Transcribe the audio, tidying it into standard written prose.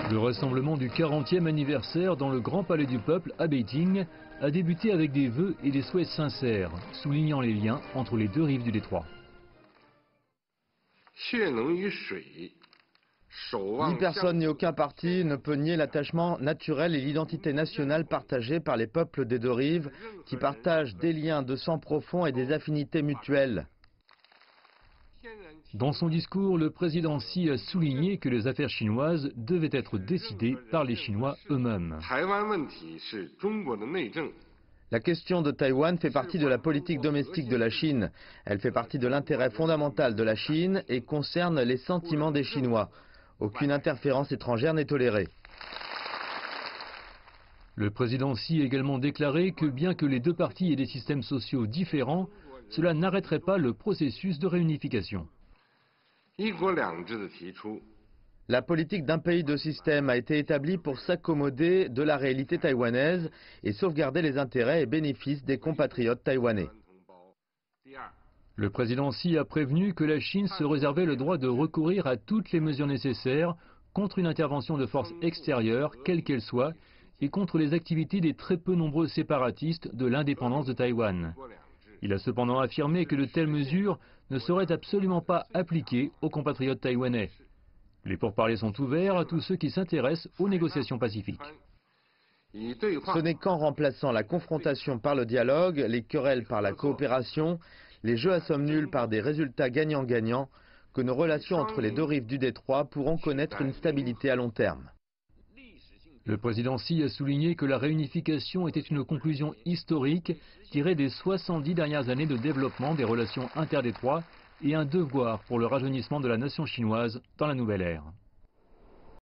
Le rassemblement du 40e anniversaire dans le Grand Palais du Peuple à Beijing a débuté avec des vœux et des souhaits sincères, soulignant les liens entre les deux rives du détroit. Ni personne ni aucun parti ne peut nier l'attachement naturel et l'identité nationale partagée par les peuples des deux rives, qui partagent des liens de sang profonds et des affinités mutuelles. Dans son discours, le président Xi a souligné que les affaires chinoises devaient être décidées par les Chinois eux-mêmes. La question de Taïwan fait partie de la politique domestique de la Chine. Elle fait partie de l'intérêt fondamental de la Chine et concerne les sentiments des Chinois. Aucune interférence étrangère n'est tolérée. Le président Xi a également déclaré que bien que les deux partis aient des systèmes sociaux différents, cela n'arrêterait pas le processus de réunification. La politique d'un pays deux systèmes a été établie pour s'accommoder de la réalité taïwanaise et sauvegarder les intérêts et bénéfices des compatriotes taïwanais. Le président Xi a prévenu que la Chine se réservait le droit de recourir à toutes les mesures nécessaires contre une intervention de force extérieure, quelle qu'elle soit, et contre les activités des très peu nombreux séparatistes de l'indépendance de Taïwan. Il a cependant affirmé que de telles mesures ne seraient absolument pas appliquées aux compatriotes taïwanais. Les pourparlers sont ouverts à tous ceux qui s'intéressent aux négociations pacifiques. Ce n'est qu'en remplaçant la confrontation par le dialogue, les querelles par la coopération, les jeux à somme nulle par des résultats gagnant-gagnant, que nos relations entre les deux rives du détroit pourront connaître une stabilité à long terme. Le président Xi a souligné que la réunification était une conclusion historique tirée des 70 dernières années de développement des relations interdétroits et un devoir pour le rajeunissement de la nation chinoise dans la nouvelle ère.